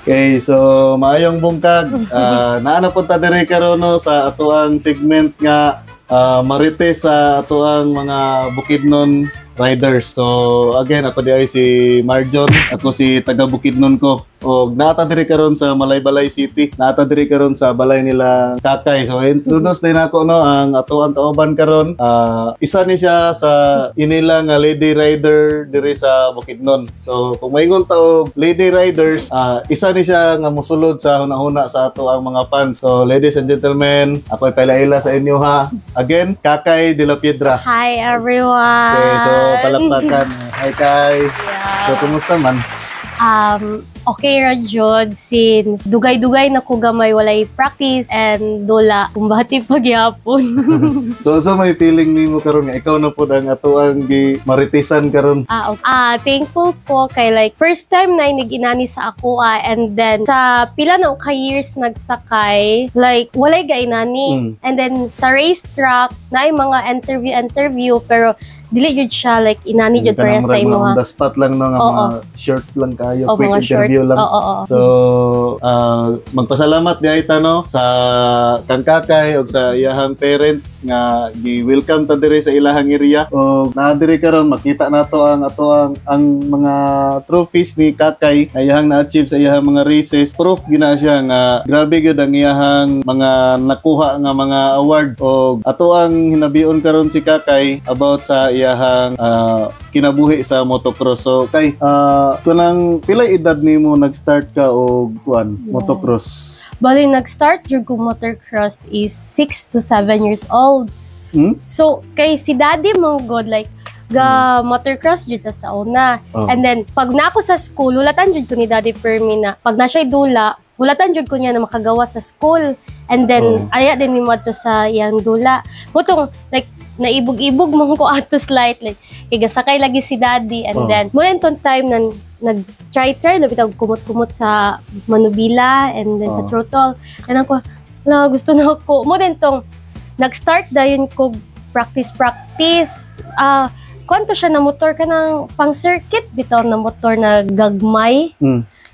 Okay, so maayong bungkag. Naana po ta dire karon no sa atuang segment nga marites sa atuang mga Bukidnon riders. So again, ako di ay si Marjon, ako si taga Bukidnon ko. Og naata diri karon sa Malaybalay City. Naata diri karon sa balay nila Kakay. So introduce din ako no ang atuang kauban karon. Isa ni siya sa inila nga lady rider diri sa Bukidnon. So kung maingon ta og lady riders, isa ni siya nga mosulod sa hunahuna sa ato ang mga fans. So ladies and gentlemen, ako'y pailaila sa inyo ha. Again, Kakay de la Piedra. Hi everyone. Okay, so palakpakan. Hi Kay. So kumusta man? Okay ra jud since dugay-dugay na ko gamay walay practice and dula kumbati pagyapon. So may feeling nimo karon nga ikaw na pud ang atoang gi maritisan karon? Okay. Thankful ko kay like first time na niginani sa ako and then sa pila na ka years nagsakay like walay gainani and then sa racetrack na mga interview pero dili jud siya like inani jud para sa imo ha. On the spot lang no nga mga short lang kayo, quick interview lang. So magpasalamat di ay no sa kang Kakay og sa iyahang parents nga gi-welcome ta diri sa ilahang area. Og naa diri karon makita nato ang mga trophies ni Kakay na iyahang na-achieve sa iyahang mga races. Proof gina siya nga grabe gyud ang iyahang mga nakuha nga mga award. Og ato ang hinabion karon si Kakay about sa iyahang kinabuhi sa motocross. So kay kunang pilay edad nimo nag-start ka og motocross? Bali nag-start jud ko motocross is 6 to 7 years old. So kay si daddy mong god like ga motocross jud sa una. And then pag nako sa school hulatan jud ko ni daddy permi na pag na siya dula hulatan jud ko niya na makagawa sa school. And then aya din mi to sa iyang dula. Butong like naibog-ibog mo ko ato slight like igasakay lagi si daddy and then mo entong time na nag-try labitaw kumot-kumot sa manubila and then sa throttle and ako gusto na ako mo din tong nag-start dayon ko practice kwanto siya na motor ka ng pang circuit bitaw na motor na gagmay.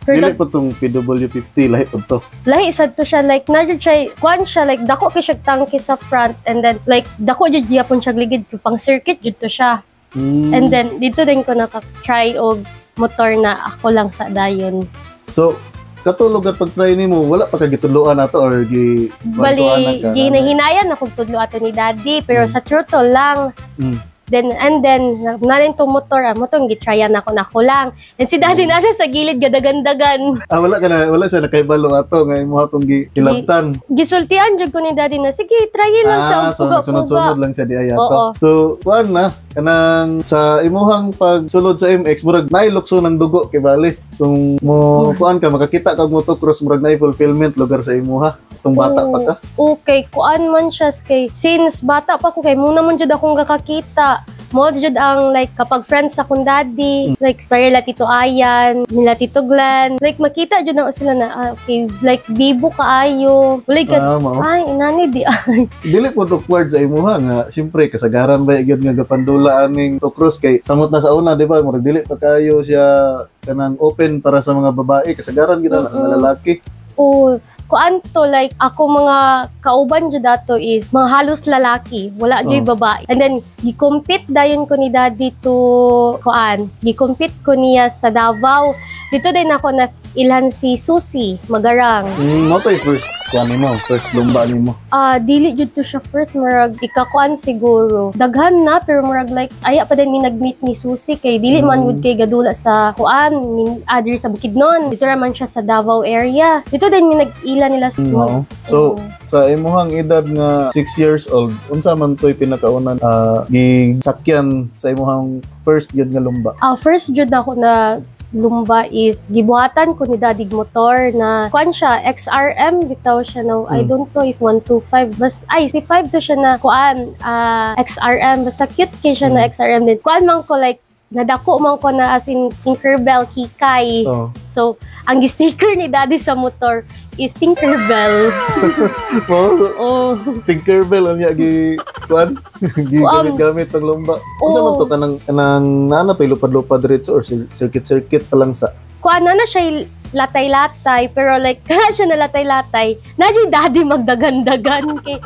Dili po itong PW50, lahi po ito. Lahi, isa to siya, like, na siya, kwan siya, like, dako kay siya tangke sa front, and then, like, dako jud yapon siya ligid, pang circuit jud to siya. And then, dito din ko naka-try og motor na ako lang sa dayon. So, katulog at pag-try nimo, wala pa kagituluan ato or bali, ginahinayan ako tudlo ato ni daddy, pero sa throttle lang. Then nanin to motor motong gitryan ako lang. And si daddy na sa gilid gadagandagan. Wala siya nakaibalo ato nga imo atong gilabtan. Gisultian jud ko ni daddy na sige try lang sa uga. So sunod-sunod lang siya di ay ato. So kuan na kanang sa imuhang pagsulod sa MX murag nailukso ng dugo kay bali. Kung mo kuan ka makakita kag motocross murag naay fulfillment lugar sa imuha. Tung bata pa ka. Okay, kuan man siya kay since bata pa ko kay muna man jud akong gakakita. Mo jud ang like kapag friends sa akong daddy, like parela Tito Ayan, nila Tito Glenn, like makita jud na sila na okay, like bibo kaayo. Like ay inani di ay. Dili po awkward sa imuha nga syempre kasagaran ba gyud nga gapandula aning motocross kay samot na sa una di ba murag dili pa kayo siya kanang open para sa mga babae kasagaran gyud ang lalaki. Kuan to like ako mga kauban jud dato is mga halos lalaki, wala jud babae. And then gi-compete dayon ko ni daddy to gi-compete ko niya sa Davao. Dito din ako na ilhan si Susie Magarang. Mo to first kuan nimo, first lumba nimo. Dili jud to siya first murag ikakuan siguro. Daghan na pero murag like aya pa din ni nag-meet ni Susie kay dili man gud kay gadula sa kuan other sa Bukidnon. Dito raman siya sa Davao area. Dito din ni nag-ila nila sa So sa imuhang edad nga 6 years old, unsa man toy pinakaunan gisakyan sa imuhang first gyud nga lumba? First jud ako na lumba is gibuhatan ko ni daddy motor na kuan siya XRM bitaw siya no I don't know if 125 basta si 5 to siya na kuan XRM basta cute kay siya na XRM din kuan man ko like nadako man ko na as in Tinkerbell Kikay. So ang sticker ni daddy sa motor is Tinkerbell. Tinkerbell ang gi kuan gamit ang lumba. Unsa man to kanang nana to lupad-lupad diretso or circuit pa lang sa kuan na siya latay-latay, pero like, kaya siya na latay-latay, na yung daddy magdagan-dagan. Kay,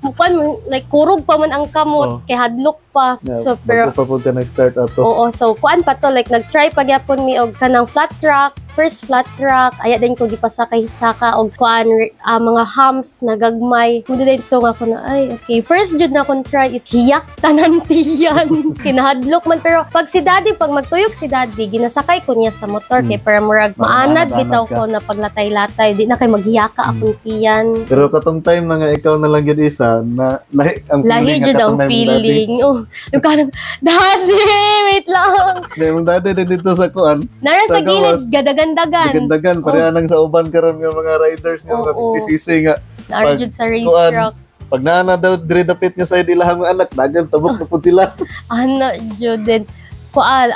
mukan mo, like, kurog pa man ang kamot, kay hadlok pa. So, pero, bago pa po ka nag-start ato. oo, so, kuan pa to, like, nag-try pagyapon mi og kanang flat track, first flat track, aya din ko gipasakay-saka og kuan, mga humps na gagmay. Kundi din to nga ko na, ay, okay. First jud na akong try is hiyak tanan tiyan. Kinahadlok man, pero pag si daddy, pag magtuyok si daddy, ginasakay ko niya sa motor, kay para murag maanad bitaw ko na paglatay-latay, di na kay maghiyaka akong tiyan. Pero katong time na nga ikaw na lang yun isa, na lahi ang Lahi feeling jud nga ang katong time feeling. Oh, yung kanang, daddy, wait lang. Yung dati din dito sa kuan, Nara sa Sa gilid, gawas, gadagan-dagan. dagan pareha nang sa uban karon nga mga riders nga mga Oo. 50cc nga. Nara Pag- jud sa race kuan, track. Pag naana daw dire dapit nga side ilahang mga anak, dagan tabok na pud sila. Ano jud din. Kuan,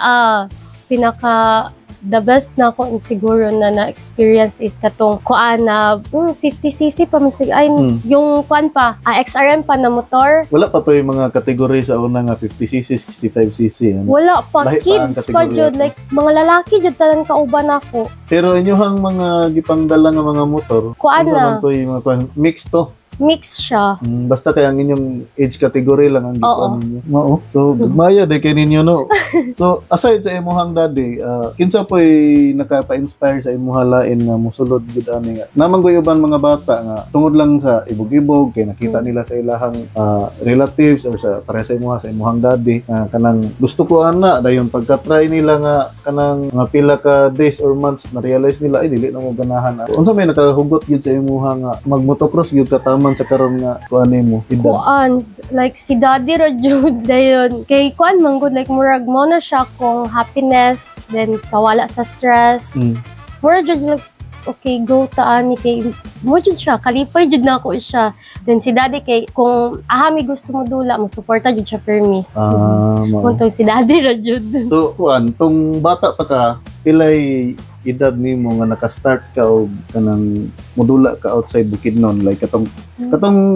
pinaka the best na ako siguro na experience is katong kuan na 50cc pa man ay yung kuan pa XRM pa na motor. Wala pa to yung mga kategory sa una nga 50cc, 65cc. Wala pa, Lahi pa ang kids pa kategorya jud, to. like mga lalaki jud talang kauban ako. Pero inyuhang mga gipangdala nga mga motor, Kuan unsa na. man to yung mga kuan, mix to. Mix siya. Basta kaya ang inyong age category lang ang Oo. gikuan ninyo. Mao. So, gagmaya de kay ninyo no. So, aside sa imuhang daddy, kinsa po'y nakapa-inspire sa imuha lain nga mosulod gud ani nga. Namang uban mga bata nga tungod lang sa ibog-ibog kay nakita nila sa ilahang relatives or sa para sa imuhang daddy kanang gusto ko ana dayon pagka-try nila nga kanang mga pila ka days or months na realize nila ay dili na mo ganahan. Unsa may nakahugot gyud sa imuha nga mag-motocross gyud ka man sa karon nga kuan nimo edad. Kuan, like si daddy ra jud dayon. Kay kuan man gud like murag mo na siya kung happiness, then kawala sa stress. Murag jud like okay, go taan ni kay mo jud siya, kalipay jud na ako siya. Then si daddy kay kung mi gusto mo dula, mo suporta jud siya for me. Mao. Kuntong si daddy ra jud. So kuan tong bata pa ka pilay edad nimo nga naka-start ka og kanang modula ka outside Bukidnon like katong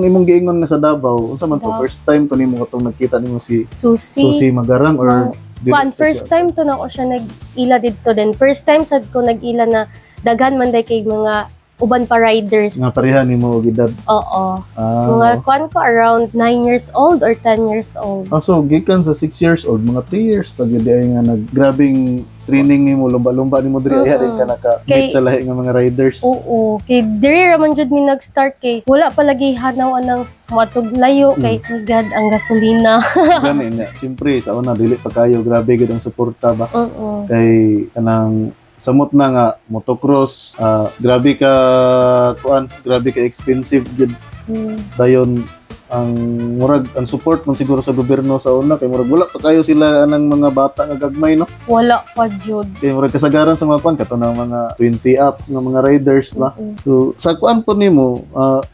imong giingon nga sa Davao unsa man to Davao. first time to nimo katong nakita nimo si Susi. Susi Magarang or Kuan, first time to na ako siya nag-ila dito din. First time sad ko nag-ila na daghan man day kay mga uban pa riders. nga pareha nimo og edad. Oo. Mga kuan ko around 9 years old or 10 years old. So gikan sa 6 years old mga 3 years pag yun ay nga naggrabing training nimo lumba-lumba nimo diri ay ka naka-meet sa lahi nga mga riders. Oo. Kay diri ra man jud mi nag-start kay wala pa lagi hanaw anang matug layo kay agad ang gasolina. Gani na. Siyempre sa una dili pa kayo grabe gid ang suporta ba. Oo. Kay kanang samot na nga motocross grabe ka expensive gud dayon ang murag ang support man siguro sa gobyerno sa una kay murag wala pa kayo sila anang mga bata nga gagmay no Wala pa jud. kay murag kasagaran sa mga kato ng mga 20 up nga mga riders ba. So sa kuan po nimo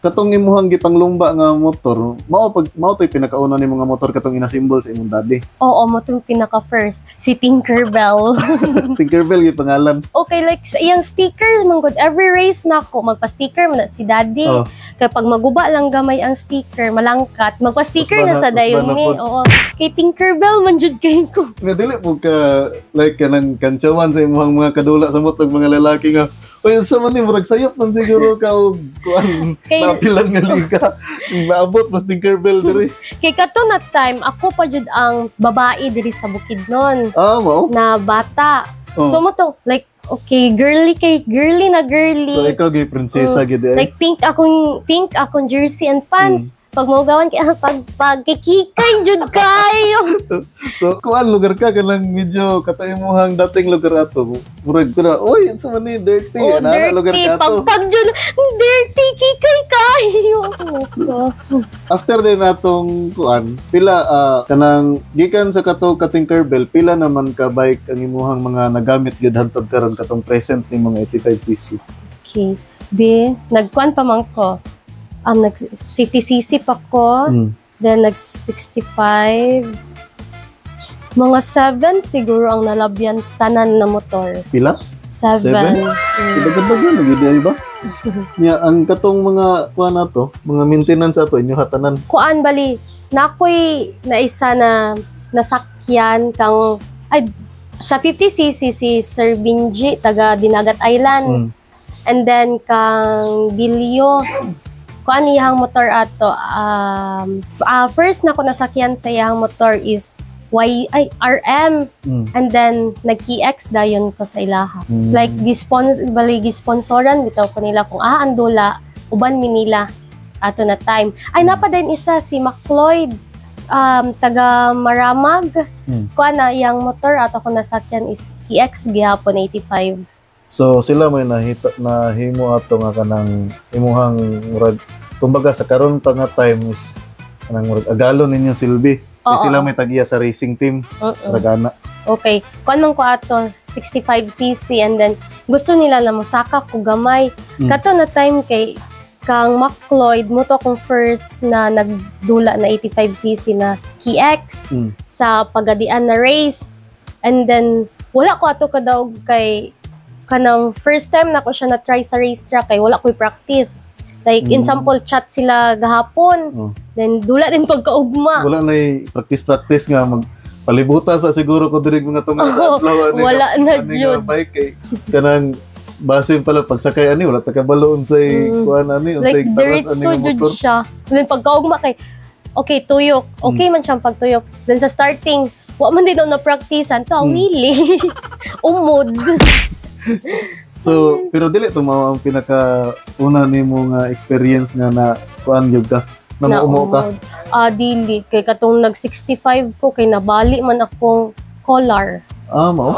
katong imuhang gipanglumba nga motor mao to'y pinakauna nimo nga motor katong ina-symbol sa imong daddy. Oo, mo tong pinaka first si Tinkerbell. Tinkerbell gyud pangalan. Okay, like sa iyang sticker man gud every race na ako magpa-sticker man na si daddy. Oh. Kaya pag maguba lang gamay ang sticker, malangkat, magpa-sticker na sa dayon ni. Oo. Kay Tinkerbell man jud kay ko. Nga dili po ka like kanang kantsawan sa imong mga kadula sa motog mga lalaki nga oy unsa man ni murag sayop man siguro ka og kuan Kay- napilan nga liga naabot mas Tinkerbell diri. Kay kato na time, ako pa jud ang babae diri sa Bukidnon Mao. na bata. Oh. So mo to, like, okay, girly na So girly. ikaw gay prinsesa gid eh. Like pink akong jersey and pants. Pag maugawan kay pag kikikay jud kayo. So kuan lugar ka kanang medyo kataimong dating lugar ato. Murag ko na oy unsa man ni dirty Oh, ana lugar dirty. ka ato. Pag jud dirty kikay kayo. After din natong kuan pila kanang gikan sa ka Tinkerbell pila naman ka bike ang imuhang mga nagamit gid hantod karon katong present ni mga 85cc. Okay. Nagkuan pa man ko. Nag 50cc pa ko. Then nag 65. Mga 7 siguro ang nalabyan tanan na motor. Pila? 7. Dagan-dagan lagi di ba? Nya ang katong mga kuan ato, mga maintenance ato inyo hatanan. Kuan bali, nakoy na isa na nasakyan kang ay sa 50cc si Sir Binji taga Dinagat Island. And then kang Dilio kuan iyang motor ato first na ko nasakyan sa iyang motor is RM. And then nag-KX dayon ko sa ilaha. Like gisponsoran bitaw ko nila kung andula uban mi nila ato na time. Ay napa din isa si McLeod taga Maramag. Kuan na iyang motor ato ko nasakyan is KX gihapon 85. So sila may nahimo ato nga kanang imuhang murag kumbaga sa karon pa nga time is kanang murag agalon ninyo silbi. Sila may tagiya sa racing team. Ragana. Okay. Kuan man ko ato 65cc and then gusto nila na mosaka ko gamay. Kato na time kay kang McLeod mo to kung first na nagdula na 85cc na KX sa pagadian na race. And then wala ko ato kadaog kay kanang first time na ko siya na try sa racetrack kay wala ko'y practice. Like, in sample chat sila gahapon. Then, dula din pagkaugma. Wala na practice nga magpalibutan sa siguro ko dirig mga tunga sa adlaw. Wala na yun. Bike kay kanang basin pala pagsakay ani wala takabaloon sa kuan ani like, diretso jud siya. Then, pagkaugma kay okay, tuyok. Okay man siyang pagtuyok. Then, sa starting, wa man din daw na practicean. Ito, wili. Umod. So, pero dili ito ang pinaka-una ni mo nga experience nga na kuan yun ka? Na maumo ka? Dili. Kay katong nag-65 ko, kay nabali man akong collar. Mao?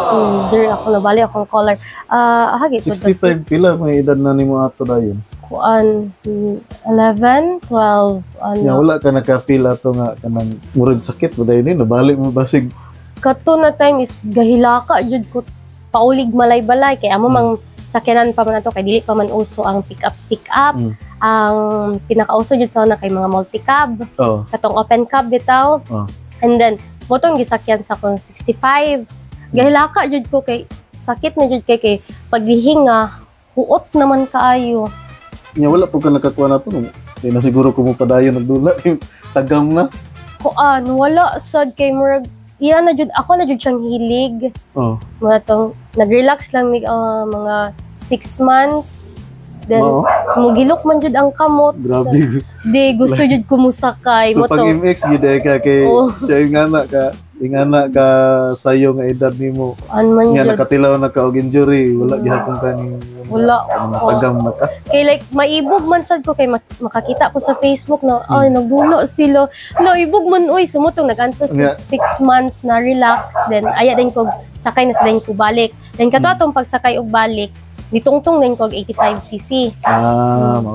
Dili ako nabali akong collar. 65 pila, may edad na ni mo ato na yun? Kuan, 11, 12, ano. Yeah, wala ka naka-feel ato nga kanang murag sakit ba dahil nabali mo basig? Kato na time is gahilaka, jud ko paulig malay-balay. Kaya amo mang sakyanan pa man ato kay dili pa man uso ang pick-up. Ang pinakauso jud sa una kay mga multi-cab. Katong open cab bitaw. And then motong gisakyan sa akong 65. Gahilaka jud ko kay sakit na jud kay paghihinga huot naman kaayo. Nya wala po ka nakakuha na to. Di na siguro ko mo padayon nagdula tagam na. Kuan wala sad kay murag iya na jud ako na jud siyang hilig. Mga tong nag-relax lang mga 6 months. Then mugilok man jud ang kamot. Grabe. Di gusto jud ko musakay mo to. So pag MX gid ka kay siya ingana ka sayo nga edad nimo. Nga nakatilaw na ka og injury, wala gihapon ka ni wala tagam na ka. Kay like maibog man sad ko kay makakita ko sa Facebook na nagdulo sila. Ibog man sumutong nagantos 6 months na relax then aya din ko sakay na sila ko balik. Then kato atong pagsakay og balik ditungtong din ko 85cc.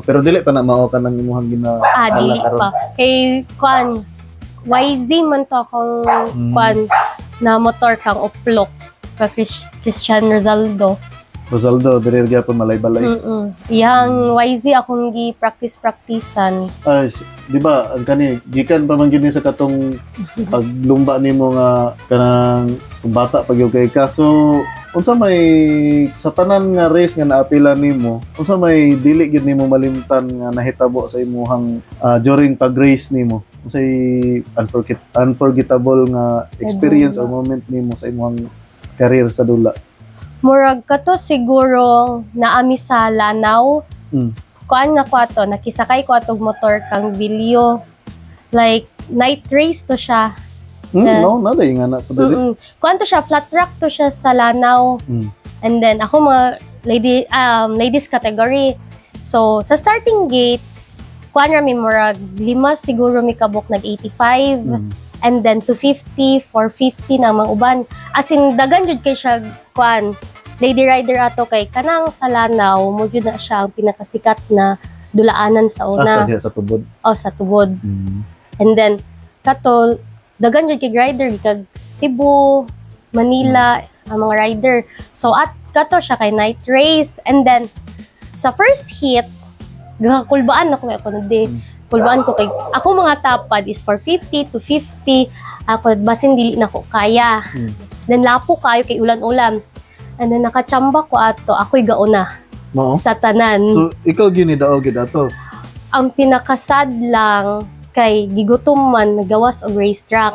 Pero dili pa na mao ka nang imuhang dili pa. Kay kuan YZ man to akong kuan na motor kang Oplok ka Christian Rosaldo, diri gyapon malay-balay. Yang YZ akong gi-practice-practicean. Di ba, ang kani gikan pa man gid sa katong paglumba nimo nga kanang bata pag kay ka. So, unsa may sa tanan nga race nga naapila nimo, unsa may dili gid nimo malimtan nga nahitabo sa imuhang during pag-race nimo? Unsay unforgettable nga experience or moment nimo sa imong career sa dula? Murag kato siguro naami sa Lanao. Kuan nga ko ato, nakisakay ko atog motor kang Bilyo. Like night race to siya. No, nada yung anak po dali. Kuan to siya, flat track to siya sa Lanao. And then ako mga ladies category. So sa starting gate, kuan rami murag 5 siguro mi kabok nag 85. And then 250, 450 na mga uban. As in dagan jud kay siya kuan lady rider ato kay kanang sa Lanao mo jud na siya ang pinakasikat na dulaanan sa una. Sa tubod. Sa tubod. And then kato dagan jud kay rider kag Cebu, Manila ang mga rider. So at kato siya kay night race and then sa first hit kulbaan ako na di. Kulbaan ko kay ako mga tapad is 450 to 50. Ako basin dili na ko kaya. Then lapo kayo kay ulan-ulan. And then nakachamba ko ato, ako'y gauna sa tanan. So ikaw ginidaog gid ato. Ang pinakasad lang kay gigutom man nagawas og racetrack.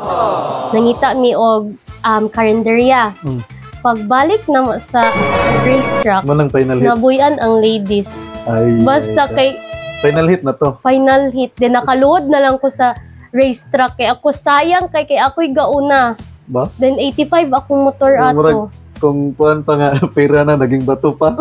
Nangita mi og karinderya. pagbalik na mo sa racetrack, Manang final hit. nabuyan ang ladies. Basta kay Final hit na to. final hit, din nakaluhod na lang ko sa racetrack. Kay ako sayang, kay ako'y gauna. Ba? Then 85 akong motor ato. Kung kuan pa nga, pera na, naging bato pa.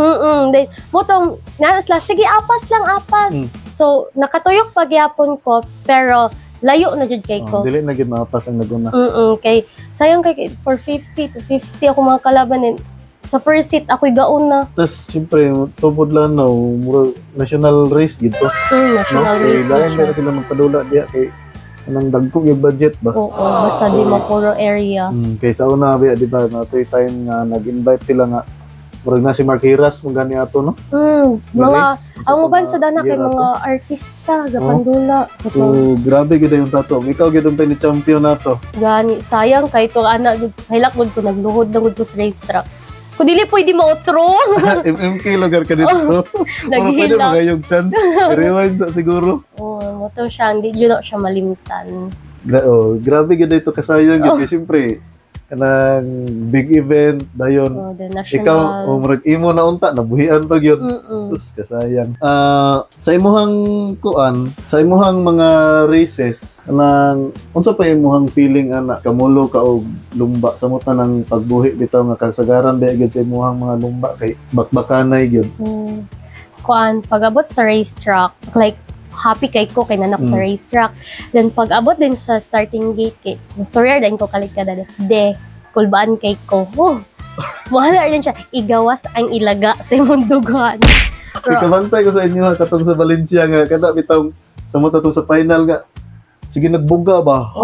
Then, motong, nanasla, sige, apas lang, apas. So, nakatuyok pagyapon ko, pero layo na jud kay ko. Dili na gid maapas ang naguna. Kay, sayang kay, for 50 to 50 ako mga kalaban. And, sa first seat, ako'y gauna. Tapos, siyempre, tubod lang na, national race gito. National race. Dahil meron sila magpadula diya kay anong dagkog yung budget ba? Oo, basta di mapuro area. Kaysa una, di ba, na time nga nag-invite sila nga, murag na si Mark Hiras, mong gani ato, no? Mga, ang uban sa dana kay mga artista, gapandula. So, grabe gid yung tato. Ikaw gid ang ni champion nato. Gani, sayang kay to anak, hilak gud ko, nagluhod na gud ko sa racetrack. Kung dili pwede mautro. MMK lugar ka dito. Pwede Naghilak. magayong chance. Rewind sa siguro. Oo, moto siya, hindi yun na siya malimtan. Grabe gid ito kasayang gid. Siyempre, kanang big event dayon. The national. Ikaw, murag imo na unta, nabuhian pag yun. Sus, kasayang. Sa imuhang kuan, sa imuhang mga races, kanang unsa pa imuhang feeling ana kamulo ka og lumba sa muta ng pagbuhi bitaw nga kasagaran ba gyud sa imuhang mga lumba kay bakbakanay gyud. Kuan, pag-abot sa racetrack, like happy kay ko kay nanak sa racetrack. Then pag abot din sa starting gate kay storyer din ko kalit kada de kulbaan kay ko. Wala din siya igawas ang ilaga sa imong dugan. Ikabantay ko sa inyo ha, katong sa Valencia nga kada bitaw sa muta to sa final nga sige nagbuga ba?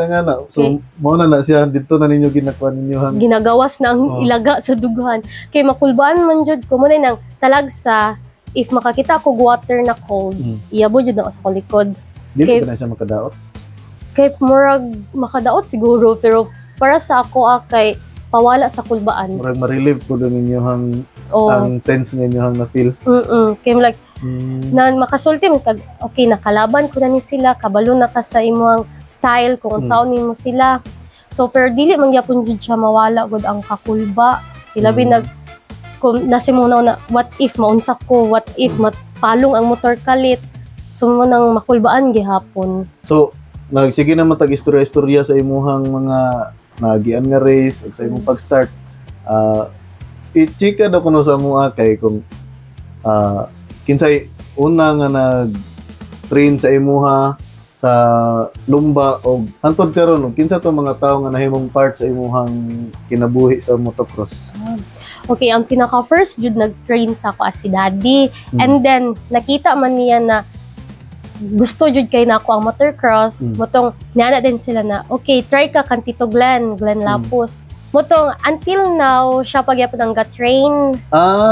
Nga na. So mo na siya dito na ninyo ginakuan ninyo hang ginagawas na ang ilaga sa dugan. Kay makulbaan man jud ko mo na nang talagsa. If makakita ko water na cold, iyabo jud na sa likod. Dili ba na siya makadaot? Kay murag makadaot siguro, pero para sa ako kay pawala sa kulbaan. Murag ma-relieve ko din ninyo hang ang tense ninyo hang na-feel. Kay like na makasulti mo kag okay nakalaban ko na ni sila, kabalo na ka sa imong style kung unsaon nimo sila. So pero dili man gyapon jud siya mawala gud ang kakulba. Ilabi kung nasimunaw na what if maunsa ko, what if mapalong ang motor kalit, so mo nang makulbaan gihapon. So sige na matag istorya-istorya sa imuhang mga nagian nga race ug sa imong pag-start. I-chika daw kuno sa mua kay kung kinsay una nga nag-train sa imuha sa lumba o hantod karon kinsa to mga tawo nga nahimong part sa imuhang kinabuhi sa motocross. Okay, ang pinaka first jud nag-train sa ako as si Daddy. And then nakita man niya na gusto jud kay nako ang motocross. Motong niana din sila na okay, try ka kan Tito Glenn Lapus. Motong until now siya pagyapon ang ga-train.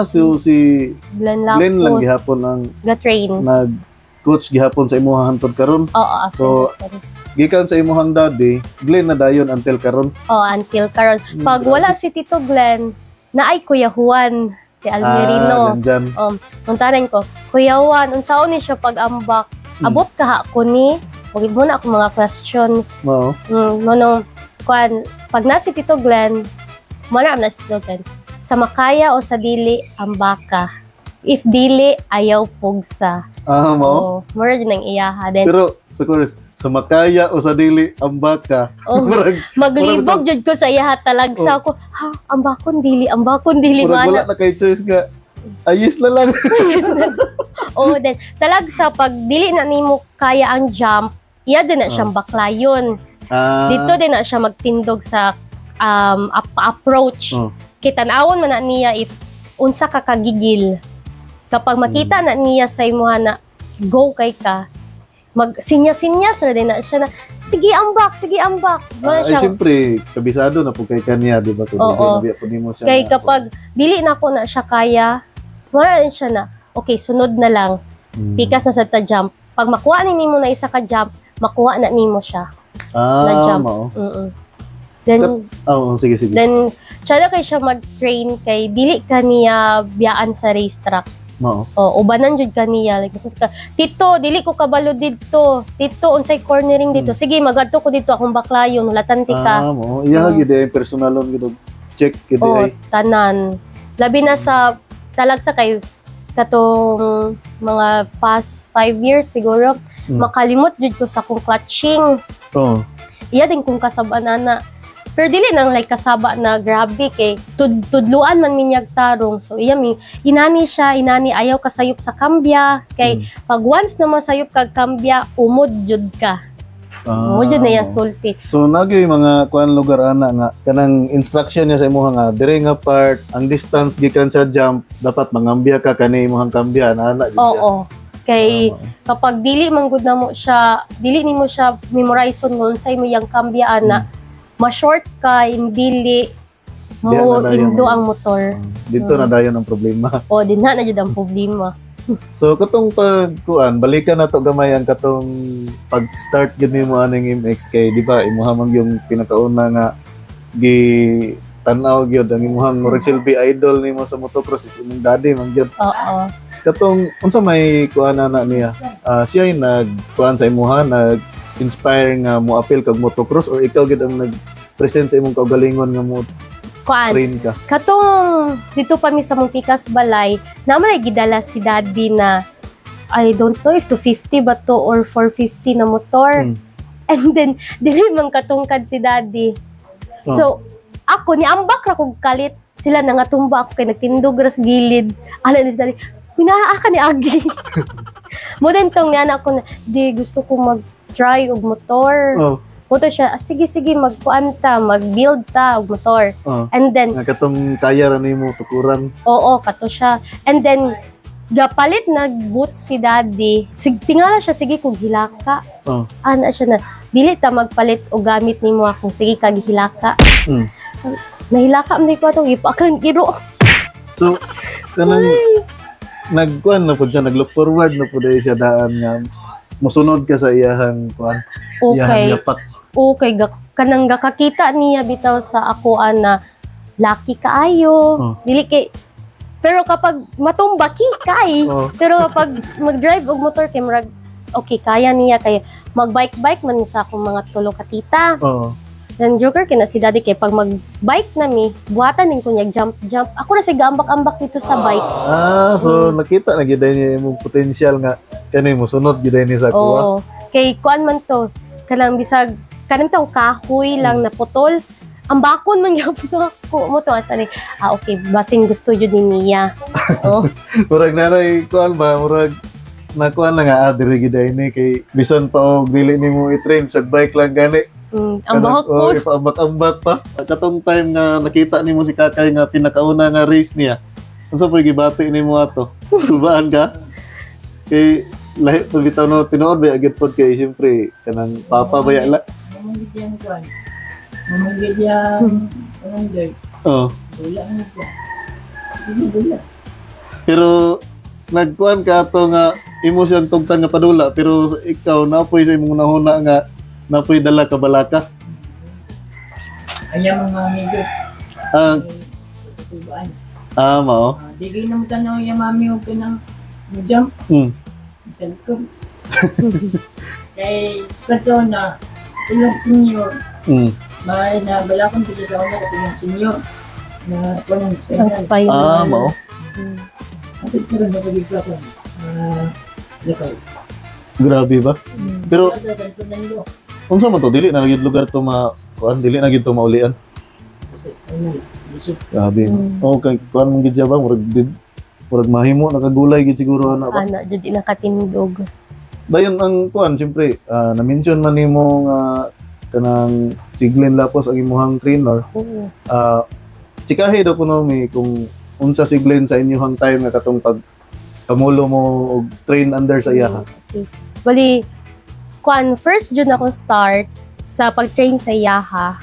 So si Glenn Lapus. Glenn lang gihapon ang ga-train. Nag-coach gihapon sa imuhang hantod karon. Oo, so gikan sa imuhang daddy, Glenn na dayon until karon. Until karon. Pag wala si Tito Glenn, naay Kuya Juan, si Almerino. Muntanan ko, Kuya Juan, unsaon ni siya pag-ambak? Abot ka ko ni, magid mo na ako mga questions. Manong, pag na si Tito Glenn, manam na si Tito Glenn, sa makaya o sa dili, ambaka. If dili, ayaw pugsa. Mura dyan ang iyaha. Pero, sa chorus, sa makaya o sa dili, ambaka. Maglibog jud ko sa iyaha talagsa ko. Ambakon dili mana. Wala na kay choice nga. Ayos na lang. Then talagsa pag dili na nimo kaya ang jump, iya din na siyang baklayon. Dito din na siya magtindog sa approach. Kitan-awon man na niya if unsa ka kagigil. Kapag makita na niya sa imuha na go kay ka, mag-sinya-sinya na din na siya na, sige ambak. Ay, siyempre, kabisado na po kay kanya, di ba? Kaya kapag dili na ko na siya kaya, wala siya na, okay, sunod na lang. Pikas na sa ta-jump. Pag makuha ni mo na isa ka jump, makuha na nimo siya. Na jump. Then, sige. Then, siya na kay siya mag-train kay dili ka niya biyaan sa racetrack. Ubanan jud kaniya like ka, Tito, dili ko kabalo dito. Tito, unsay cornering dito. Sige, magadto ko dito akong baklayon, latanti ka. Iya gyud personalon gyud. check kid O, ay. tanan. Labi na sa talagsa kay katong mga past 5 years siguro, makalimot jud ko sa kong clutching. Oh. Iya din kong kasaba na. Pero dili nang like kasaba na grabe kay tudluan man minyag tarong. So iya mi inani ayaw kasayop sa kambya kay pag once na masayop kag kambya umod jud ka. Umod jud na ya sulti. So nagay mga kuan lugar ana nga kanang instruction niya sa imong nga dire nga part ang distance gikan sa jump dapat mangambya ka kani imong kambya ana jud siya. Oo. Kay kapag dili man gud na mo siya, dili nimo siya memorize kung unsay mo yang kambya ana. Ma-short ka, dili mo indo ang motor. Dito na dayon ang problema. O, din na jud ang problema. So katong pagkuan, balikan na to gamay ang katong pag-start gid nimo aning MX kay di ba imuha man yung pinakauna nga gi tan-aw gyud ang imuhang murag silbi idol nimo sa motocross is imong daddy man gyud. Oo. Katong unsa may kuan na niya? Siya ay nagkuan sa imuha, nag-inspire nga mo appeal kag motocross or ikaw gid ang nag-present sa imong kaugalingon nga mo train ka? Katong dito pa mi sa Montikas Balay, naman ay gidala si daddy na I don't know if 250 ba to or 450 na motor. And then, dili man katungkad si daddy. So, ako, niambak ra kog kalit. Sila nangatumba ako kay nagtindog ras gilid. Ala ni si daddy, pinaa ka ni Agi. Mo din tong niya ako na, di gusto ko mag-try og motor. Moto siya, sige, magkuan ta, mag-build ta og motor. And then, katong kaya ra nimo tukuran. Oo, kato siya. And then, gapalit nag-boots si daddy. Tingala siya, sige kung hilaka. Ana siya na, dili ta magpalit o gamit nimo akong sige kag hilaka. Nahilaka man ko atong ipakang giro. So, kanang nagkuan na po siya, nag-look forward na po dahil siya daan nga musunod ka sa iyahang kuan. Okay. Okay, kanang gakakita niya bitaw sa ako na lucky kaayo. Dili kay pero kapag matumba kay. Pero kapag mag-drive og motor kay murag okay kaya niya kay mag-bike man sa akong mga tulo ka tita. Then joker kina si daddy kay pag mag-bike na mi, buhatan ning kunyag jump. Ako na si gambak-ambak dito sa bike. So nakita na gid niya imong potential nga kani mo sunod gid ni sa kuha. Kay kuan man to, kanang bisag kanang tong kahoy lang na putol. Ang bakon man gyapon ako mo to asa ni. Okay, basing gusto jud ni niya. Murag nanay kuan ba, murag nakuan lang nga dire gid ni kay bisan pa og dili nimo i-train sa bike lang gani. Ang bahok ko. Ipaambak-ambak pa. Katong time nga nakita nimo si Kakay nga pinakauna nga race niya. Unsa po'y gibati nimo ato? Tulbaan ka? Kay lahi pud bitaw no tinuod ba agad pod kay siyempre kanang papa ba ya la. Pero nagkuan ka ato nga imo siyang tugtan nga padula pero ikaw napoy sa imong nahuna nga napoy dala ka balaka. Anya mga amigo. Mao. Digay na mo tanaw yung mami o pinang jump. Talkom. Kay sponsor na ilang senior. May na balakon dito sa una kapag senior na punong spy. Mao. At ito rin nakabigla ko. Lakay. Grabe ba? Pero unsa man to dili na lagi lugar to kuan dili na gid to maulian. Grabe. Okay, kuan mong gid ba murag mahimo nakagulay gid siguro ana ba. Ana jud nakatindog. Dayon ang kuan siyempre na-mention man nimo nga kanang Siglen Lapos ang imuhang trainer. Chikahe daw kuno mi kung unsa Siglen sa inyong time nga katong pag kamulo mo og train under sa iya. Bali kuan first jud akong start sa pag-train sa Yaha.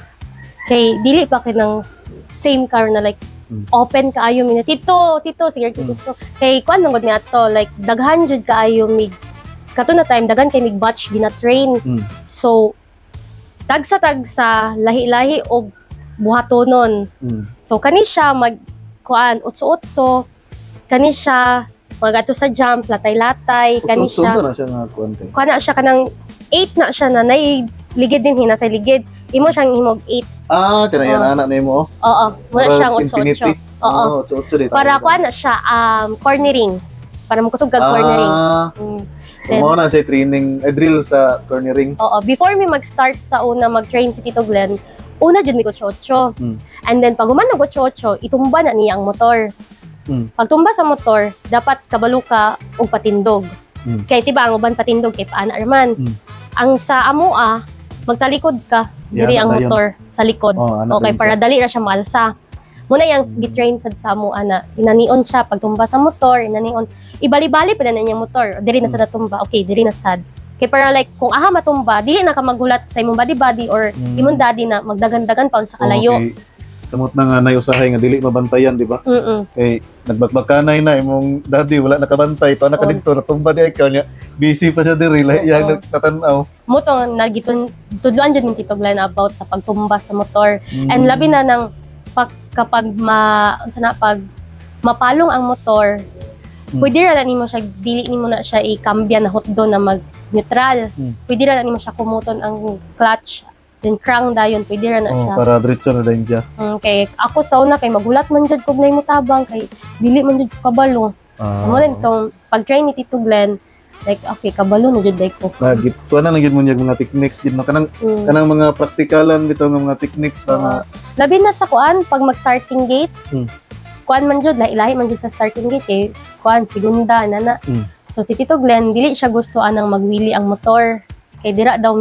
Kay dili pa kinang same car na like open kaayo mi na tito sige tito. Kay kuan man gud mi ato like daghan jud kaayo mig kato na time daghan kay mig batch gina-train. So tagsa lahi-lahi og buhatonon. So kani siya mag kuan utso-utso kani siya magato sa jump latay-latay kani siya. Unsa na siya nga kuan kay? Kana siya kanang 8 na siya na ligid din hina sa ligid imo siyang himog 8. Kanayan anak na mo. Oo, muna siyang 8-8. Oo. 8 dito. Para kuan na siya cornering. Para magkusog kag cornering. So, mo na sa training, drill sa cornering. Oo, before mi mag-start sa una mag-train si Tito Glenn, una jud mi ko 8. And then pag human ko 8, itumba na niya ang motor. Pag tumba sa motor, dapat kabalo ka og patindog. Kay tiba ang uban patindog kay paana raman. Ang sa amoa, magtalikod ka diri ang motor sa likod. Okay, para dali ra siya maalsa. Muna yung gitrain sad sa amoa na inanion siya pag tumba sa motor, inanion. Ibali-bali pa na niya motor, diri na sad natumba. Okay, diri na sad. Kay para like kung matumba, dili na ka magulat sa imong body or imong daddy na magdagan-dagan pa sa kalayo. Okay. Samot na nga nayusahay nga dili mabantayan, di ba? Kay nagbakbakanay na imong daddy wala nakabantay pa nakadito natumba di ikaw niya. Busy pa siya diri lahi yang nagtatanaw. Mo tong tudloan jud min Tito Glenn about sa pagtumba sa motor. And labi na nang kapag pag mapalong ang motor, pwede ra nimo siya dili nimo na siya i-cambia na hotdo na mag neutral. Pwede ra nimo siya kumuton ang clutch. Then crank dayon pwede ra na siya. Para diretso na din siya. Kay ako sa una kay magulat man jud kog nay mo tabang kay dili man jud kabalo. Amo din tong pag-train ni Tito Glenn, like okay kabalo na jud day ko. Lagi tuwa na lang gid mo niya mga techniques gid no kanang mga praktikalan bitaw nga mga techniques para labi na sa kuan pag mag-starting gate. Kuan man jud lahi man jud sa starting gate kay kuan segunda nana. So si Tito Glenn dili siya gusto anang magwili ang motor. Kay dira daw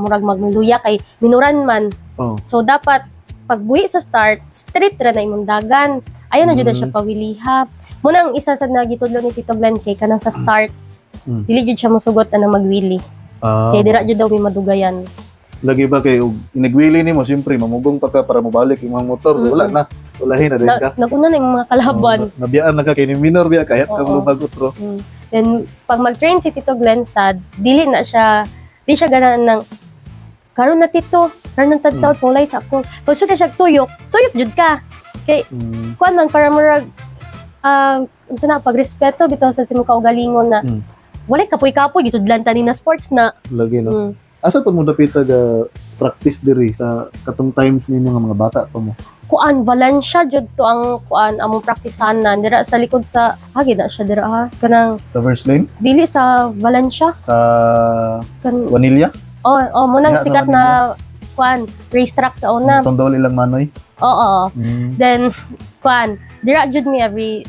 murag magluya kay minuran man. So dapat pagbuhi sa start, straight ra na imong dagan. Ayon na jud siya pawiliha. Muna ang isa sa nagitudlo ni Tito Glenn kay kanang sa start. Dili jud siya mosugot na magwili. Kay dira jud daw mi madugayan. Lagi ba kay inigwili nimo siyempre mamugong pa ka para mobalik imong motor. So wala na. Ulahin na din ka. Naguna na yung mga kalaban. Nabiyaan na ka kay minor biya kahit ka lubag utro. Then, pag mag-train si Tito Glenn sad, di siya ganahan ng, karon na Tito, karon ng tagtaw, tulay sa ako. Pag siya tuyok jud ka. Kay, kuan man, para marag, pag-respeto, bitaw sa simong kaugalingon na, walay kapoy-kapoy, gisudlan tani na sports na. Lagi, no? Asa pa mo dapita practice diri sa katong times ninyo nga mga bata pa mo? Kuan Valencia jud to ang kuan among praktisanan dira sa likod sa na siya dira kanang Traverse Lane dili sa Valencia sa Vanilla mo nang sikat na kuan racetrack sa una tong dol ilang manoy then kuan dira jud mi every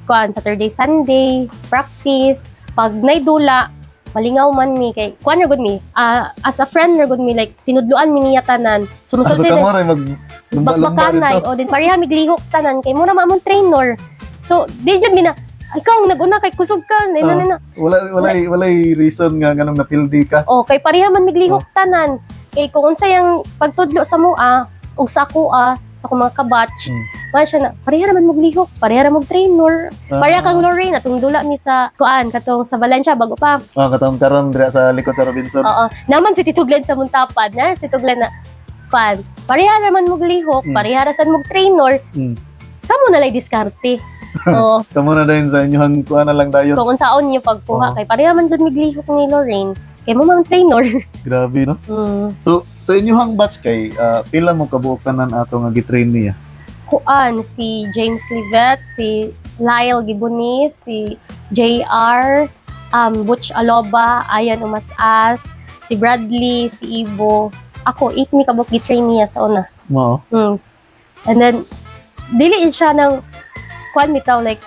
kuan Saturday Sunday practice pag naydula malingaw man mi kay kuan ra gud mi as a friend ra gud mi like tinudloan mi niya tanan sumusulti bakbakanay o din pareha miglihok tanan kay mura mamon trainer so di jud mi na ikaw naguna kay kusog ka wala reason nga nganong napildi ka kay pareha man miglihok tanan kay kung unsay ang pagtudlo sa mua ug sa kuha sa akong mga kabatch man siya na pareha naman maglihok pareha ra mag-trainer pareha kang Lorraine atong dula mi sa kuan katong sa Valencia bago pa katong karon dira sa likod sa Robinson naman si Tito Glenn sa muntapad na si Tito Glenn na fan pareha naman maglihok pareha ra sad mag-trainer kamo na lay diskarte kamo na din sa inyohang kuan na lang dayon kung unsaon niyo pagkuha kay pareha man jud miglihok ni Lorraine kay mo mang trainer. Grabe, no? So, sa inyohang batch kay, pila mo kabuok tanan ato nga gitrain niya? Kuan, si James Livet, si Lyle Gibonis, si JR, Butch Aloba, Ayan Umasas, si Bradley, si Ibo. Ako, 8 mi kabuok gitrain niya sa una. Wow. And then, dili siya ng kuan bitaw, like,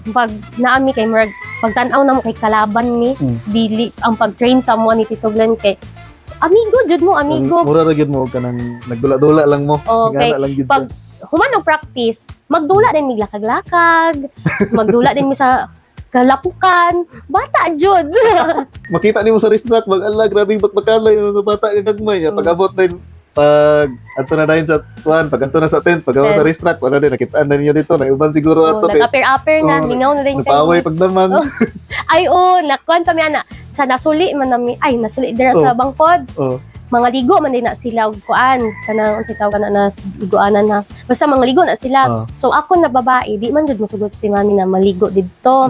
pag naami kay Merg, pagtanaw na mo kay kalaban ni dili ang pag-train sa mo ni Tito Glenn kay amigo jud mo amigo mura ra gyud mo kanang nagdula-dula lang mo okay lang pag human og practice magdula din miglakag-lakag magdula din mi sa kalapukan bata jud makita nimo sa racetrack mag-ala grabing bakbakalay mga bata nga gagmay pag-abot din pag anto na dayon sa tuan pag anto na sa tent pag sa racetrack wala din nakitaan na ninyo dito na uban siguro ato nag-upper na lingaw na din napaway pagdamang ay nakuan pa mi ana sa nasuli man nami ay nasuli dira sa bangkod mga ligo man din na sila og kuan kanang unsay tawag na ligoanan na basta mga ligo na sila so ako na babae di man jud mosugot si mami na maligo didto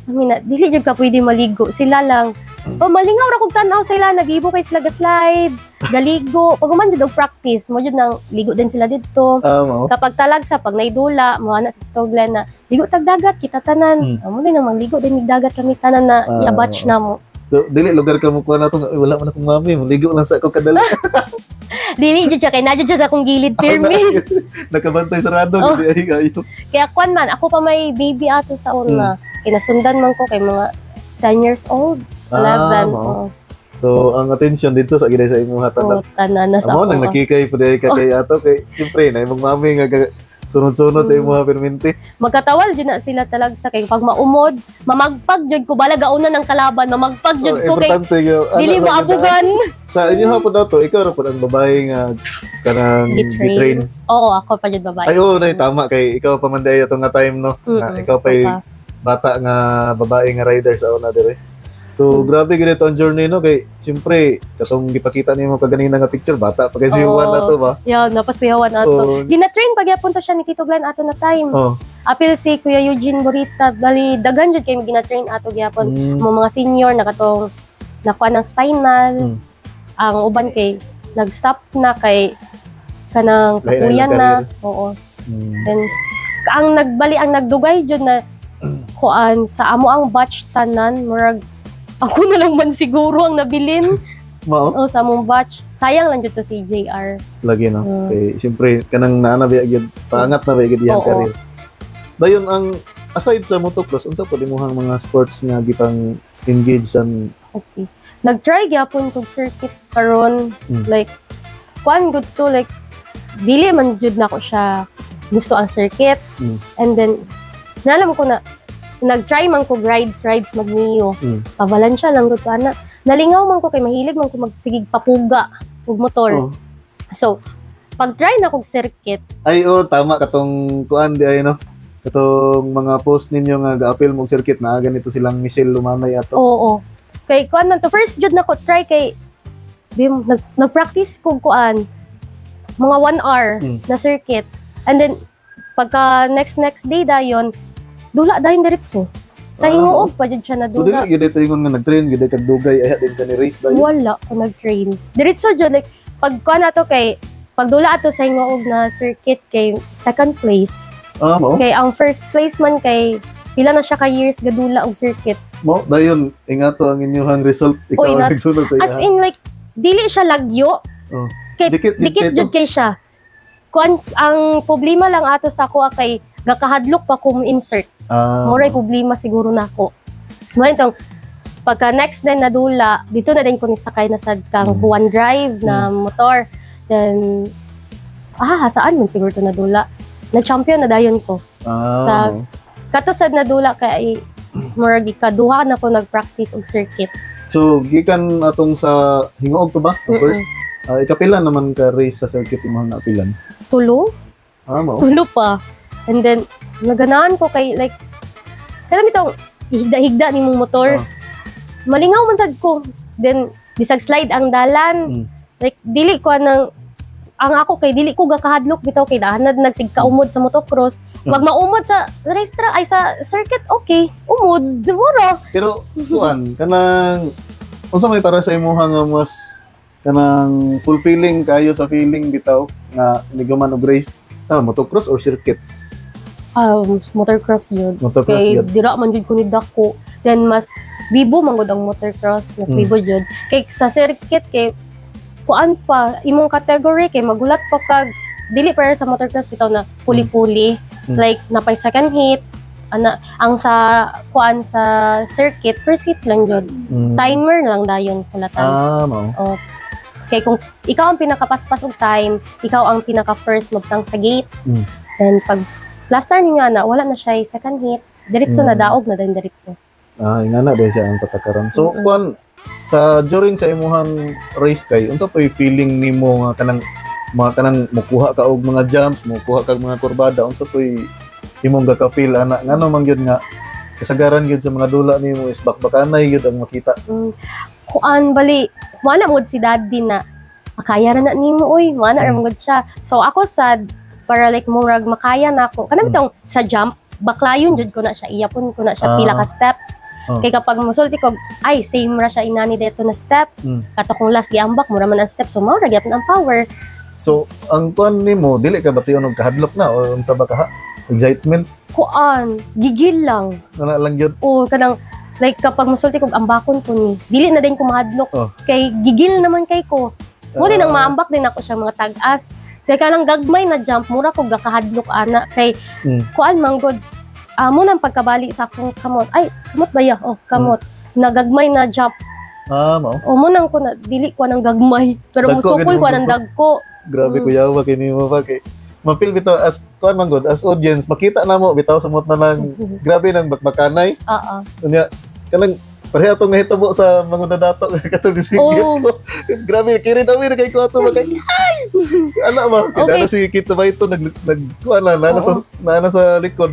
mami na dili jud ka pwede maligo sila lang malingaw ra kog tan-aw sila, nagibo kay sila ga-slide, galigo. Pag man jud og practice, mo jud nang ligo din sila dito. Mao. Kapag talagsa, pag naidula, mo ana sa Toglan na ligo tag dagat kita tanan. Amo din nang mangligo din mig dagat kami tanan na i-batch na mo. So, dili lugar ka mo kuha na to, wala man akong mami, ligo lang sa ako kadali. Dili jud siya kay na jud siya sa akong gilid pirmi. Nakabantay sarado Oh. kasi ay kayo. Kaya kwan man, ako pa may baby ato sa una. Kinasundan man ko kay mga 10 years old, 11. Mao. So, ang attention dito sa gid sa imong hatanan. Tanan na sa Amo nang ako. nakikay pud ka kay ato kay siyempre na imong mami nga sunod-sunod sa imong perminti. Magkatawal jud na sila talag sa kay pag maumod, mamagpag jud ko bala gauna ng kalaban, mamagpag jud ko kay Importante nga. dili mo abugan. Sa inyo hapon daw to, ikaw ra pud ang babae nga kanang Gitrain. gitrain. Oo, ako pa jud babae. Ay oo, nay tama kay ikaw pa man day ato nga time no. Na ikaw pa'y bata nga babae nga rider sa una dire. So grabe gid ito ang journey no kay siyempre katong gipakita nimo kaganina nga picture bata pa kay si Juan na to ba. Yeah, napaspihawan ato. Oh. Gina-train pag yapon to siya ni Tito Glenn ato na time. Oh. Apil si Kuya Eugene Borita, bali daghan jud kay gina-train ato gyapon. Mga senior na katong nakuha ng spinal. Ang uban kay nag-stop na kay kanang kapuyan na. Oo. Then ang nagdugay jud na kuan sa amo ang batch tanan murag ako na lang man siguro ang nabilin. Mao. Sa among batch. Sayang lang jud to si JR. Lagi no. Kay siyempre kanang naana ba gyud paangat na ba gyud iyang career. Dayon ang aside sa motocross, unsa pa imong mga sports nga gipang engage san? Okay. Nag-try gyapon kog circuit karon like kuan good to like dili man jud nako siya gusto ang circuit. And then nalam ko na nag-try man ko rides mag-Mio. Pabalansya lang gud ana. Nalingaw man ko kay mahilig man ko magsigig papuga ug motor. So, pag-try na kog circuit. Ay tama katong kuan di ay no. Katong mga post ninyo nga ga-appeal mo og circuit na ganito silang Michelle Lumanay ato. Oo. Kay kuan man to first jud na ko try kay nag-practice kog kuan mga 1 hour na circuit. And then pagka next day dayon dula dayon diretso. Sa hinguog pa jud siya na So dula. dili gyud ito ingon nga nag-train gyud kag dugay ay din ka ni race dayon. Wala ko nag-train. Diretso jud like pag kuan ato kay pagdula ato sa hinguog na circuit kay second place. Mao. Kay ang first place man kay pila na siya ka years gadula og circuit. Mao dayon ingato ang inyong result ikaw Oy, ang nagsunod sa As iya. in like dili siya lagyo. Oh. Kay dikit jud kay siya. Kuan ang problema lang ato sa ako kay gakahadlok pa ko mo insert. Moray problema siguro nako. Mo itong pagka next day na dula, dito na din ko ni sakay na sad kang Juan Drive na motor. Then saan man siguro to na dula. Nag-champion na dayon ko. Sa katusad na dula kay murag ikaduha na ko nag-practice og circuit. So gikan atong sa hingoog to ba? First, ikapila naman ka race sa circuit imong naapilan. Tulo? Mao. Tulo pa. And then naganaan ko kay like alam itong higda-higda ni mong motor. Malingaw man sad ko. Then bisag slide ang dalan. Like dili ko ang ako kay dili ko gakahadlok bitaw kay dahanad nagsigkaumod sa motocross. Wag maumod sa racetrack ay sa circuit okay. Umod demoro. Pero kuan kanang unsa may para sa imong nga mas kanang fulfilling kayo sa feeling bitaw nga ligaman og race? Motocross or circuit? Motocross yun. Motocross Kay yun. dira man jud ko ni dako. Then mas bibo man gud ang motocross, mas bibo jud. Kay sa circuit kay kuan pa imong category kay magulat pa kag dili para sa motocross bitaw na puli-puli. Like napay second hit. Ang sa kuan sa circuit first hit lang jud. Timer lang dayon kulatan. Mao. Kay kung ikaw ang pinakapaspas og time, ikaw ang pinaka-first magtang sa gate. Then pag last time niya na wala na siya second hit, diretso na daog na din diretso. Ingana din siya ang patakaran. So kuan sa during sa imuhang race kay unsa pa feeling nimo nga kanang mukuha ka og mga jumps, mukuha ka og mga kurbada, unsa pa imong gaka-feel ana ngano man gyud nga kasagaran gyud sa mga dula nimo is bakbakanay gyud ang makita. Kuan bali wala mod si daddy na makaya ra na nimo oy, wala ra mod siya. So ako sad para like murag makaya na ako. Kanang itong sa jump, baklayon jud ko na siya, iyapon ko na siya pila ka steps. Kay kapag musulti ko, ay, same ra siya inani dito na steps. Kato kung last giambak, mura man ang steps. So, mao ra gyapon ang power. So, ang kuan nimo dili ka ba tiyon og kahadlok na o unsa ba ka? Excitement Kuan, gigil lang. na lang gyud. O, kanang, like, kapag musulti ko, ambakon ko ni. Dili na din ko mahadlok. Oh. Kay, gigil naman kay ko. Mo din ang maambak din ako siya mga tag-as. Kay kanang gagmay na jump, mura ko gakahadlok ana. Kay, kuan manggod, mo nang pagkabali sa akong kamot. Ay, kamot ba ya? Oh, kamot. Nagagmay na jump. Mao. O mo nang ko na, dili ko ng gagmay. Pero Dagko, musukol ko ganun ng gusto. dagko. Grabe kuyawa kini mo pa kay mapil bitaw as kuan man god as audience makita na mo bitaw samot na lang grabe nang bakbakanay Oo. unya kanang pareha atong nahitabo sa mga dadato katong sige Oo. grabe kirin kami na kay ko ato magay ala ba Okay. kada si kit sa bayto kuan na nana sa likod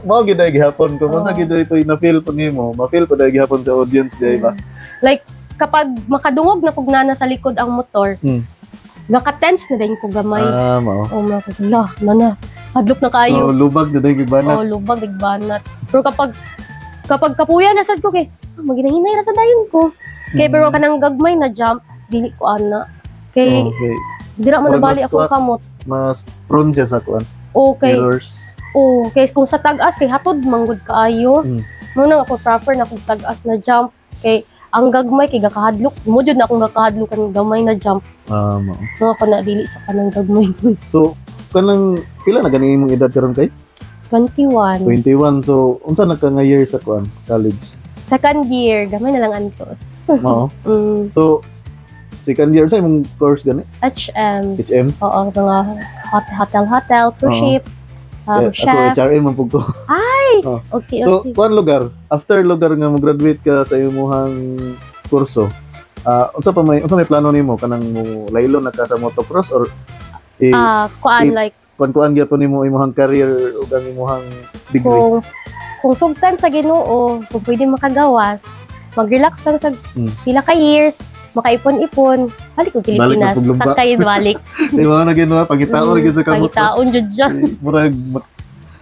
mao gid ay gihapon kung unsa gid ito na feel po nimo ma-feel po dai gihapon sa audience di ba Like, kapag makadungog na kog nana sa likod ang motor, naka-tense na din ko gamay. mao Oh, mga ko, nana, hadlok na so kayo. lubag na dai gibana Oh, lubag, nagbanat. Pero kapag kapuya na sad ko kay, maginahinay ra sa dayon ko. Kay pero kanang gagmay na jump, dili ko ana. Kay okay dira man Or nabali mas akong kamot. mas prone siya sa kuan Okay. errors. Kay kung sa tag-as kay hatod manggod kaayo. Muna ako proper na kung tag-as na jump kay ang gagmay kay gakahadlok. Mo jud na akong gakahadlok kan gamay na jump. Mao. Mga ko na dili sa kanang gagmay. So, kanang pila na gani imong edad karon kay? 21. 21. So, unsa na ka nga year sa kuan college? Second year, gamay na lang antos. Mao. mm, So, second year sa imong course gani? HM. HM. Oo, mga hotel, cruise ship, Ako chef. HRM man pug ko. Okay, So, okay. kuan lugar, after lugar nga mo graduate ka sa imong kurso, unsa may plano nimo kanang mo laylo na ka sa motocross or Kuan, like, kuan gyapon nimo imong career ug ang imong degree? kung sugtan sa Ginoo, kung pwede makagawas, mag-relax lang sa pila ka years, makaipon-ipon, balik ko Pilipinas, Balik na puglumba. sakay balik. Di ba na ginawa pangitaon ra gyud sa kamot. Pangitaon jud dyan. Murag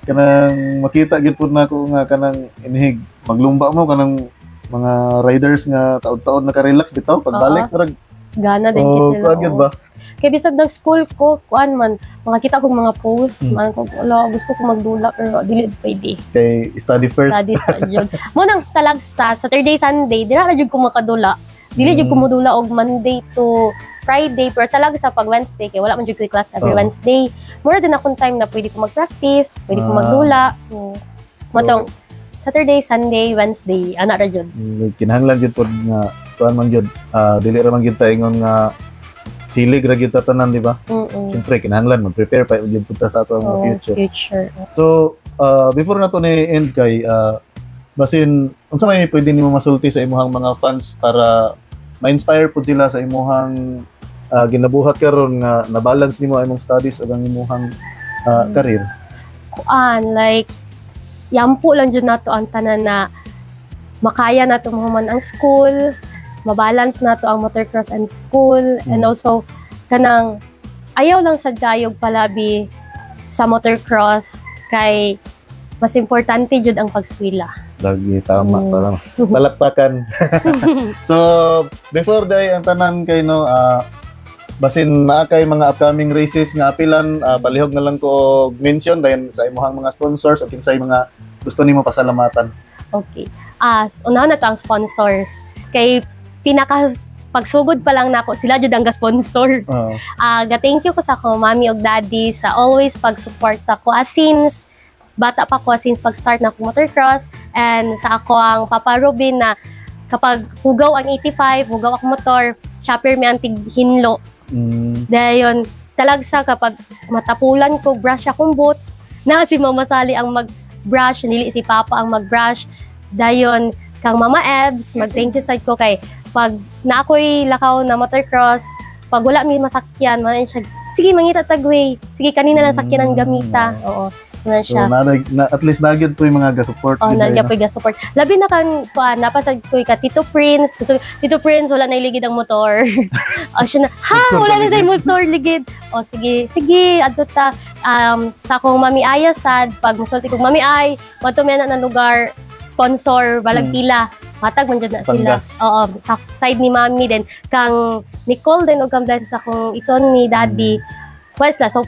kanang makita gid pud nako nga kanang inhig maglumba mo kanang mga riders nga taon-taon naka-relax bitaw pagbalik murag Gana din kasi kuan gyud ba? Kaya bisag nag-school ko, kuan man, makakita ko mga posts, man ko, wala, gusto ko magdula, pero dili pwede. Kay study first. Study sa yun. Munang talag sa Saturday, Sunday, dila na jud ko makadula. Dili jud ko modula og Monday to Friday, pero talaga sa pag Wednesday, kaya wala man jud ko class every Wednesday. Mura din akong time na pwede ko mag-practice, pwede ko magdula. Motong Saturday, Sunday, Wednesday, ana ra jud. Kinahanglan jud pod nga kuan man jud dili ra man gyud ta ingon nga hilig ra gyud ta tanan di ba? Siyempre kinahanglan mag-prepare pa jud pud ta sa ato ang future. So before na to ni end kay basin unsa may pwede nimo masulti sa imong mga fans para ma-inspire pud sila sa imong ginabuhat karon nga na-balance nimo imong studies ug ang imong career? Kuan, like, yampo lang dyan nato ang tanan na makaya nato mahuman ang school, mabalance nato ang motocross and school, and also kanang ayaw lang sa dayog palabi sa motocross kay mas importante jud ang pagskwela. Lagi tama para palakpakan. So before day ang tanan kay no basin naa kay mga upcoming races nga apilan palihog na lang ko og mention dayon sa imong mga sponsors o kinsay mga gusto nimo pasalamatan. Okay. Unahan na to ang sponsor. Kay pinaka pagsugod pa lang nako sila jud ang ga-sponsor. Thank you ko sa akong mommy ug daddy sa always pag-support sa ako since bata pa ko, since pag-start na akong motocross, and sa ako ang Papa Robin na kapag hugaw ang 85, hugaw akong motor, chopper may antig hinlo. Dayon talagsa kapag matapulan ko, brush akong boots, na si Mama Sally ang mag-brush, nili si Papa ang mag-brush. Dayon kang Mama Ebs, mag-thank you side ko kay pag na ako'y lakaw na motocross, pag wala may masakyan, man siya, sige mangita tagway, sige kanina lang sakyan ang gamita. Oo. Na siya. So, at least nagyod po yung mga ga-support. Nagyod po yung ga-support. Labi na kan, napasag ko ka, Tito Prince. Gusto, Tito Prince, wala na iligid ang motor. Siya na, wala na sa motor, ligid. Sige, adto ta. Sa akong Mami Aya sad, pag musulti kong Mami Ay, matumian na ng lugar, sponsor balag pila matag man jud na sila. Panggas. Oo, sa side ni Mami then kang Nicole din og kang bless sa akong ison ni Daddy. Well, so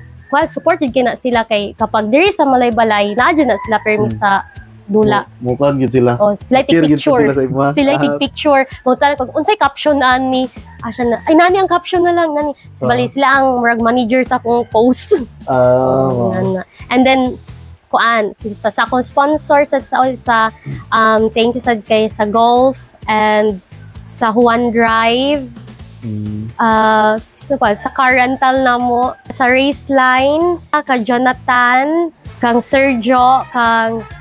supported kina sila kay kapag diri sa Malaybalay naa jud na sila permi sa dula. Mukhaan yun sila. Oh, sila Cheer yun picture. sila sa imo, ha? Sila picture. Mo tala kog unsay caption ani? Asya na. Ay nani ang caption na lang nani. Bali sila ang murag manager sa akong post. Wow. And then kuan sa akong sponsor sa thank you sa kay sa Golf and sa Juan Drive. Sa car rental na mo, sa Raceline, ka Jonathan, kang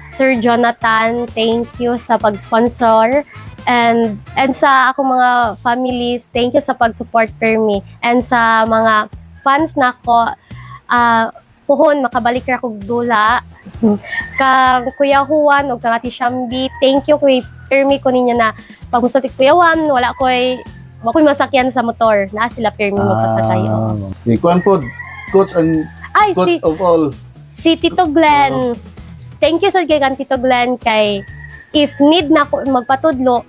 Sir Jonathan, thank you sa pag-sponsor. And sa akong mga families, thank you sa pag-support per me. And sa mga fans nako, puhon makabalik ra kog dula. Kang Kuya Juan ug kang Ate Shambi, thank you kay permi ko ninyo na pag musutik Kuya Juan, wala ko'y masakyan sa motor. Na sila permi mo pasakay. Si Kuan po, coach ang coach of all. Si Tito Glenn. Thank you sa kay Tito Glenn kay if need na ko magpatudlo,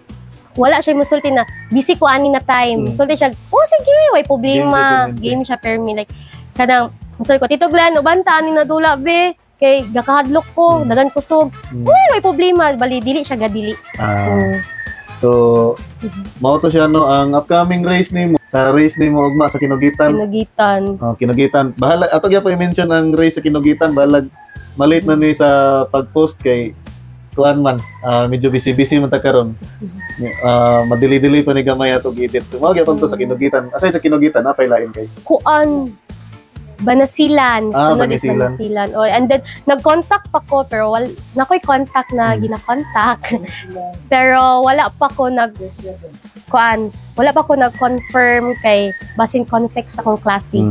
wala siya musulti na busy ko ani na time. Musulti siya, oh sige, way problema. Game siya permi like kanang musulti ko Tito Glenn, ubanta ani na dula be kay gakahadlok ko, dagan kusog. Way problema, bali dili siya gadili. So, mao to siya no ang upcoming race nimo. Sa race nimo ugma sa Kinugitan. Kinugitan. Bahala ato gyud pa i-mention ang race sa Kinugitan, balag malit na ni sa pag-post kay kuan man. Medyo busy man ta karon. Madili-dili pa ni gamay ato edit. So, mao gyud to sa Kinugitan. Asay sa Kinugitan napay lain kay. Kuan Banasilan. Banasilan. Oh, and then, nag-contact pa ko, pero nako'y contact na gina-contact. Pero wala pa ko nag-confirm kay basin conflict sa akong klase.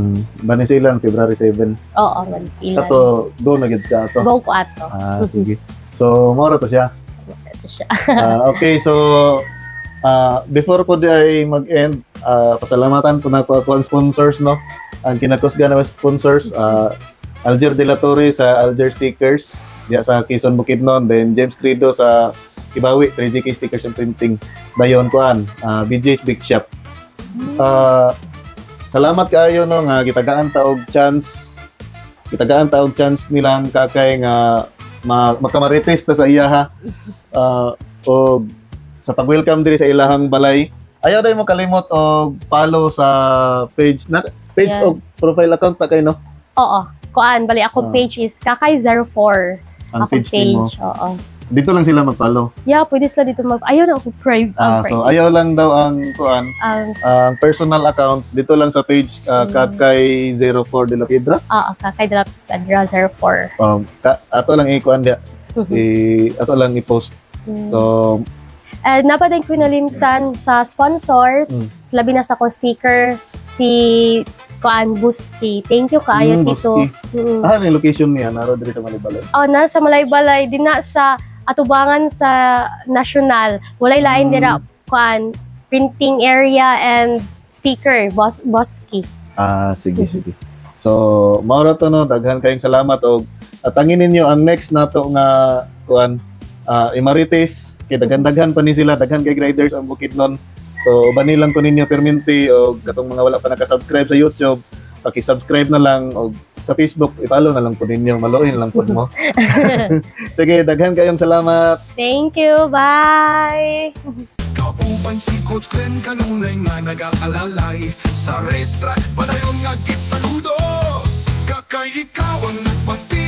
Banasilan, February 7. Oo, Banasilan. Ato, go na gid ka ato. Go ko ato. Sige. So, mora to siya. Okay, so, before po di ay mag-end, pasalamatan po na po ang sponsors, no? Ang kinakusga na sponsors, Alger De La Torre sa Alger Stickers, diya sa Quezon Bukidnon, then James Credo sa Kibawi, 3GK Stickers and Printing, dayon kuan, BJ's Big Shop. Salamat kaayo no nga gitagaan taog chance nilang kakay nga makamarites ta sa iyaha o sa pag-welcome diri sa ilahang balay. Ayaw dai mo kalimot og follow sa page Yes. o profile account na kayo, no? Oo. Kuan, bali ako page is Kakay04. Ang Ako page mo. Oo. Dito lang sila mag-follow. Yeah, pwede sila dito ayaw na ako private. So ayaw lang daw ang kuan, ang personal account dito lang sa page Kakay04 de la Piedra. Kakay de la Piedra 04. Ato lang i-kuan dia. Ato lang i-post. So napaday ko nalimtan sa sponsors, labi na sa akong sticker, si Kuan Buski. Thank you kaayo dito. Ano yung location niya? Naro diri sa Malaybalay? Nasa Malaybalay, din na sa atubangan sa National. Walay lain dira Kuan printing area and sticker, Buski. Sige. So, maura to no, daghan kayong salamat og atangin ninyo ang next nato nga Kuan Imarites, kay daghan-daghan pa ni sila, daghan kay graders ang Bukidnon. So, bani lang ko ninyo perminti o katong mga wala pa naka-subscribe sa YouTube, paki-subscribe na lang o sa Facebook, i-follow na lang po ninyo, maluin lang po mo. Sige, daghan kayong salamat. Thank you, bye! Kauban si Coach Glenn kanunay nga nag-aalalay sa racetrack, padayon nga gisaludo, kakay ikaw ang nagpati